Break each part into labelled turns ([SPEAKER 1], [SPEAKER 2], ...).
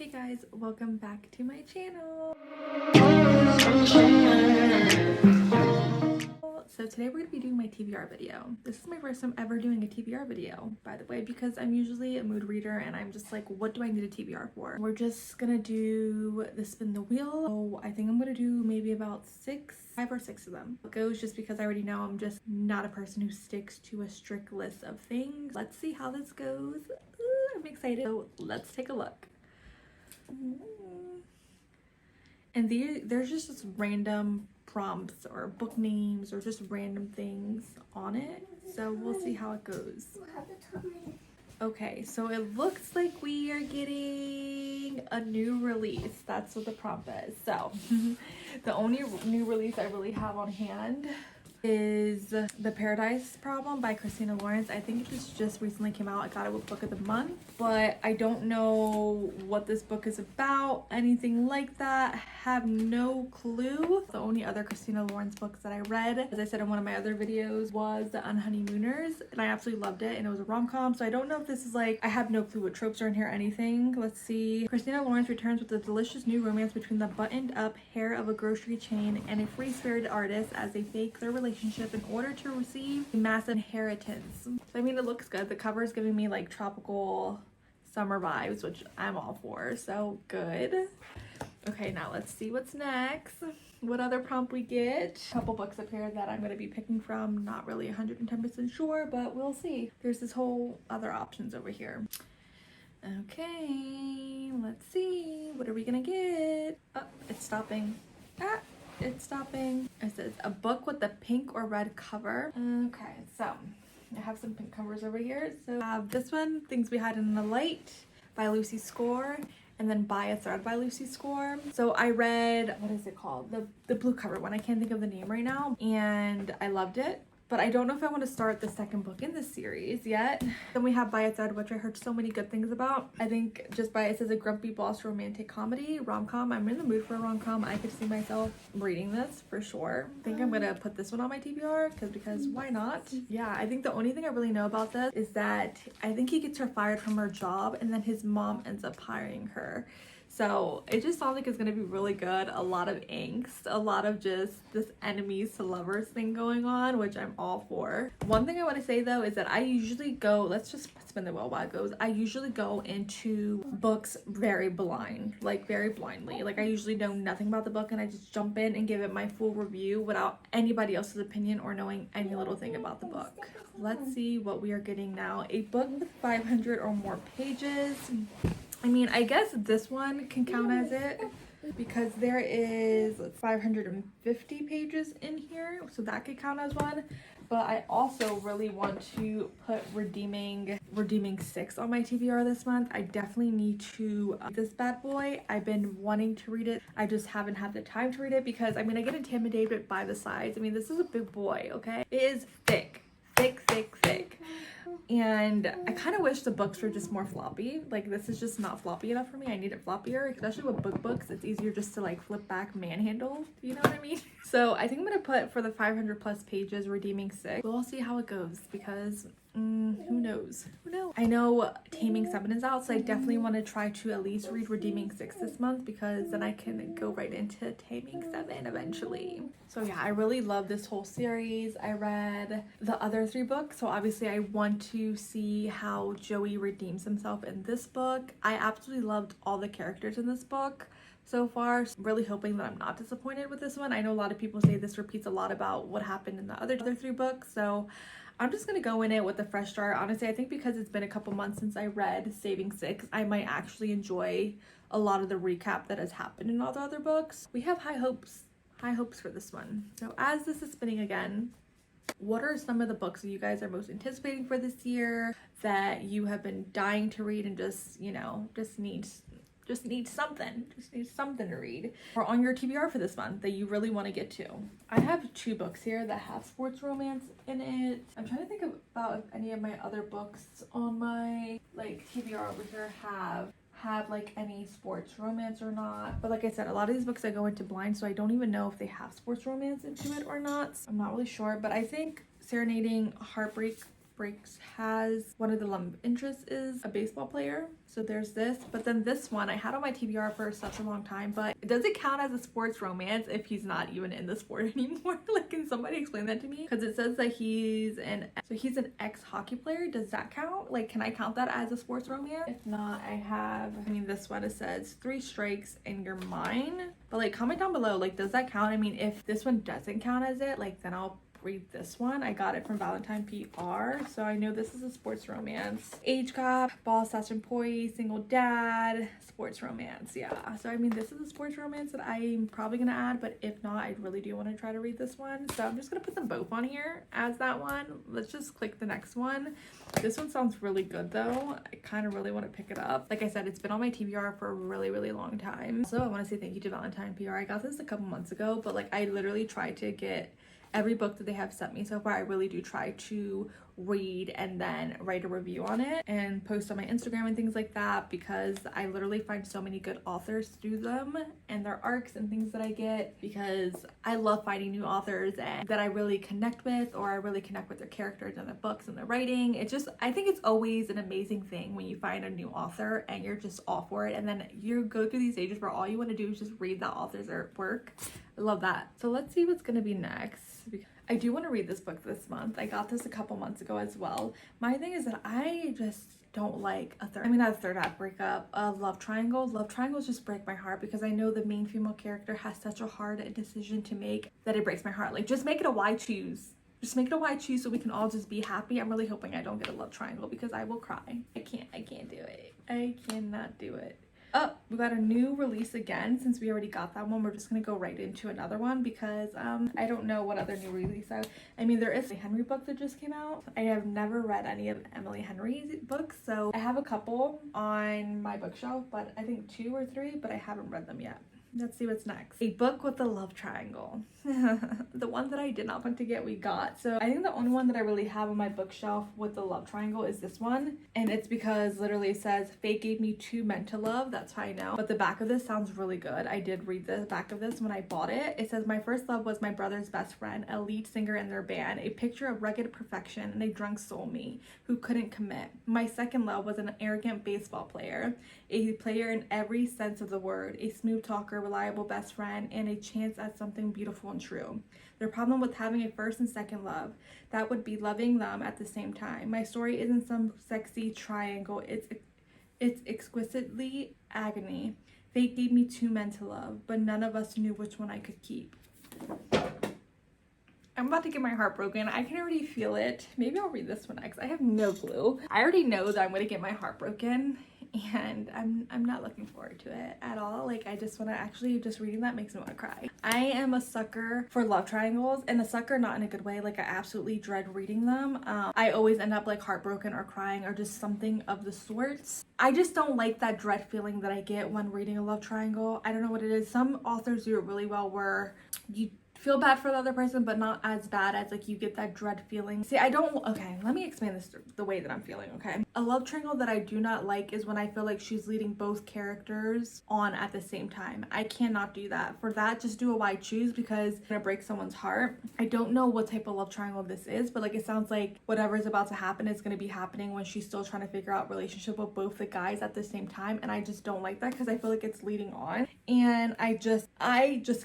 [SPEAKER 1] Hey guys, welcome back to my channel. So today we're going to be doing my TBR video. This is my first time ever doing a TBR video, by the way, because I'm usually a mood reader and I'm just like, what do I need a TBR for? We're just gonna do the spin the wheel. So I think I'm gonna do maybe about 5 or 6 of them. It goes just because I already know I'm just not a person who sticks to a strict list of things. Let's see how this goes. Ooh, I'm excited. So let's take a look. And there's just random prompts or book names or just random things on it, so we'll see how it goes. Okay, so it looks like we are getting a new release. That's what the prompt is. So the only new release I really have on hand is The Paradise Problem by Christina Lawrence. I think it just recently came out. I got it with Book of the Month, but I don't know what this book is about, anything like that. Have no clue. The only other Christina Lawrence books that I read, as I said in one of my other videos, was The Unhoneymooners, and I absolutely loved it, and it was a rom-com, so I don't know if this is like, I have no clue what tropes are in here or anything. Let's see. Christina Lawrence returns with a delicious new romance between the buttoned-up heir of a grocery chain and a free-spirited artist as they fake their relationship in order to receive a massive inheritance. So, I mean, it looks good. The cover is giving me like tropical summer vibes, which I'm all for, so good. Okay, now let's see what's next. What other prompt we get. A couple books up here that I'm going to be picking from. Not really 110% sure, but we'll see. There's this whole other options over here. Okay, let's see. What are we gonna get? Oh, it's stopping. Ah, it's stopping. It says a book with a pink or red cover. Okay, so I have some pink covers over here. So I have this one, Things We Hide in the Light by Lucy Score, and then By a Thread by Lucy Score. So I read, what is it called? The blue cover one. I can't think of the name right now, and I loved it. But I don't know if I want to start the second book in this series yet. Then we have By a Thread, which I heard so many good things about. I think just by it says a grumpy boss romantic comedy, rom-com. I'm in the mood for a rom-com. I could see myself reading this for sure. I think I'm gonna put this one on my TBR because why not? Yeah, I think the only thing I really know about this is that I think he gets her fired from her job and then his mom ends up hiring her. So it just sounds like it's gonna be really good. A lot of angst, a lot of just this enemies to lovers thing going on, which I'm all for. One thing I want to say though is that I usually go, let's just spin the wheel while it goes. I usually go into books very blind, like very blindly. Like I usually know nothing about the book and I just jump in and give it my full review without anybody else's opinion or knowing any little thing about the book. Let's see what we are getting now. A book with 500 or more pages. I mean, I guess this one can count as it because there is 550 pages in here, so that could count as one. But I also really want to put Redeeming 6 on my TBR this month. I definitely need to read this bad boy. I've been wanting to read it. I just haven't had the time to read it because, I mean, I get intimidated by the size. I mean, this is a big boy, okay? It is thick. Thick. And I kind of wish the books were just more floppy. Like this is just not floppy enough for me. I need it floppier, especially with books. It's easier just to like flip back manhandle, you know what I mean? So I think I'm gonna put for the 500 plus pages Redeeming 6. We'll see how it goes because who knows? I know Taming 7 is out, so I definitely want to try to at least read Redeeming 6 this month because then I can go right into Taming 7 eventually. So yeah, I really love this whole series. I read the other 3 books, so obviously I want to see how Joey redeems himself in this book. I absolutely loved all the characters in this book so far. Really hoping that I'm not disappointed with this one. I know a lot of people say this repeats a lot about what happened in the other 3 books, so I'm just gonna go in it with a fresh start. Honestly, I think because it's been a couple months since I read Saving 6, I might actually enjoy a lot of the recap that has happened in all the other books. We have high hopes for this one. So as this is spinning again, what are some of the books that you guys are most anticipating for this year that you have been dying to read and just, you know, just need something to read, or on your TBR for this month that you really want to get to? I have 2 books here that have sports romance in it. I'm trying to think about if any of my other books on my like TBR over here have like any sports romance or not. But like I said, a lot of these books I go into blind, so I don't even know if they have sports romance into it or not. I'm not really sure, but I think Serenading Heartbreak breaks has one of the love interests is a baseball player. So there's this, but then this one I had on my TBR for such a long time, but it doesn't count as a sports romance if he's not even in the sport anymore. Like, can somebody explain that to me? Because it says that he's an ex-hockey player. Does that count? Like, can I count that as a sports romance? If not, I mean, this one, it says 3 strikes and you're mine. But like, comment down below, like, does that count? I mean, if this one doesn't count as it, like, then I'll read this one. I got it from Valentine PR, so I know this is a sports romance. Age gap, boss / employee, single dad, sports romance. Yeah, so I mean, this is a sports romance that I'm probably gonna add, but if not, I really do want to try to read this one, so I'm just gonna put them both on here as that one. Let's just click the next one. This one sounds really good though. I kind of really want to pick it up. Like I said, it's been on my TBR for a really long time. So I want to say thank you to Valentine PR. I got this a couple months ago, but like, I literally tried to get every book that they have sent me so far. I really do try to read and then write a review on it and post on my Instagram and things like that, because I literally find so many good authors through them and their arcs and things that I get, because I love finding new authors and that I really connect with, or I really connect with their characters and their books and their writing. It's just, I think it's always an amazing thing when you find a new author and you're just all for it, and then you go through these stages where all you want to do is just read that author's work. I love that. So let's see what's gonna be next. I do want to read this book this month. I got this a couple months ago as well. My thing is that I just don't like not a third act breakup, a love triangle. Love triangles just break my heart, because I know the main female character has such a hard decision to make that it breaks my heart. Like, just make it a why choose. Just make it a why choose so we can all just be happy. I'm really hoping I don't get a love triangle, because I will cry. I can't do it. I cannot do it. Oh, we got a new release again. Since we already got that one, we're just gonna go right into another one, because I don't know what other new release I mean, there is a Henry book that just came out. I have never read any of Emily Henry's books, so I have a couple on my bookshelf, but I think 2 or 3, but I haven't read them yet. Let's see what's next. A book with a love triangle. The one that I did not want to get, we got. So I think the only one that I really have on my bookshelf with the love triangle is this one. And it's because literally it says, fate gave me 2 men to love. That's how I know. But the back of this sounds really good. I did read the back of this when I bought it. It says, my first love was my brother's best friend, a lead singer in their band, a picture of rugged perfection, and a drunk soulmate who couldn't commit. My second love was an arrogant baseball player, a player in every sense of the word, a smooth talker, reliable best friend, and a chance at something beautiful and true. Their problem with having a first and second love, that would be loving them at the same time. My story isn't some sexy triangle, it's exquisitely agony. Fate gave me 2 men to love, but none of us knew which one I could keep. I'm about to get my heart broken. I can already feel it. Maybe I'll read this one next. I have no clue. I already know that I'm gonna get my heart broken, and I'm not looking forward to it at all. Like, I just want to actually, just reading that makes me want to cry. I am a sucker for love triangles, and a sucker not in a good way. Like, I absolutely dread reading them. I always end up like heartbroken or crying or just something of the sorts. I just don't like that dread feeling that I get when reading a love triangle. I don't know what it is. Some authors do it really well where you feel bad for the other person, but not as bad as like you get that dread feeling. See, okay, let me explain this the way that I'm feeling, okay? A love triangle that I do not like is when I feel like she's leading both characters on at the same time. I cannot do that. For that, just do a why choose, because it's gonna break someone's heart. I don't know what type of love triangle this is, but like, it sounds like whatever's about to happen is gonna be happening when she's still trying to figure out relationship with both the guys at the same time, and I just don't like that, because I feel like it's leading on, and I just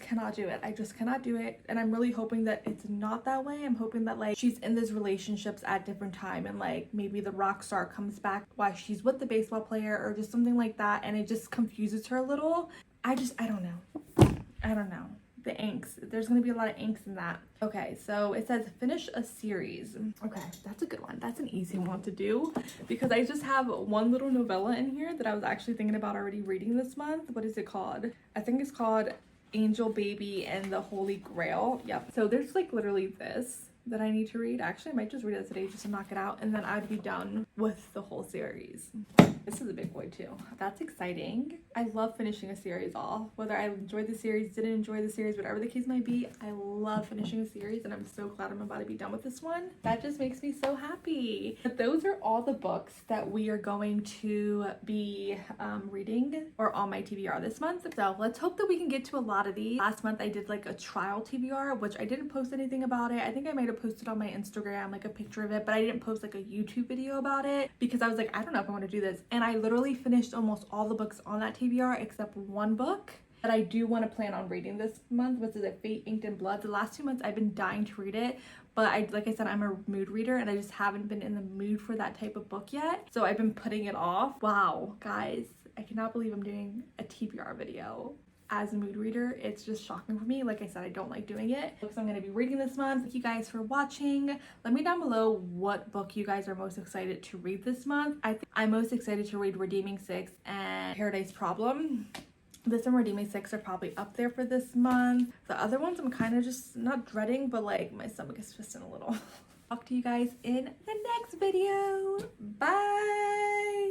[SPEAKER 1] cannot do it. I just cannot do it. And I'm really hoping that it's not that way. I'm hoping that like she's in these relationships at different time, and like maybe the rock star comes back while she's with the baseball player, or just something like that, and it just confuses her a little. I don't know. The angst. There's gonna be a lot of angst in that. Okay, so it says finish a series. Okay, that's a good one. That's an easy one to do, because I just have one little novella in here that I was actually thinking about already reading this month. What is it called? I think it's called Angel Baby and the Holy Grail. Yep. So there's like literally this that I need to read. Actually, I might just read it today just to knock it out, and then I'd be done with the whole series. This is a big boy too. That's exciting. I love finishing a series off. Whether I enjoyed the series, didn't enjoy the series, whatever the case might be, I love finishing a series, and I'm so glad I'm about to be done with this one. That just makes me so happy. But those are all the books that we are going to be reading or on my TBR this month. So let's hope that we can get to a lot of these. Last month I did like a trial TBR, which I didn't post anything about it. I think I might have to post it on my Instagram, like a picture of it, but I didn't post like a YouTube video about it because I was like, I don't know if I want to do this. And I literally finished almost all the books on that TBR except one book that I do want to plan on reading this month, which is a Fate Inked in Blood. The last 2 months I've been dying to read it, but like I said, I'm a mood reader and I just haven't been in the mood for that type of book yet. So I've been putting it off. Wow, guys, I cannot believe I'm doing a TBR video as a mood reader. It's just shocking for me. Like I said, I don't like doing it. Books I'm going to be reading this month. Thank you guys for watching. Let me down below what book you guys are most excited to read this month. I think I'm most excited to read Redeeming Six and Paradise Problem. This and Redeeming Six are probably up there for this month. The other ones I'm kind of just not dreading, but like my stomach is twisting a little. Talk to you guys in the next video. Bye.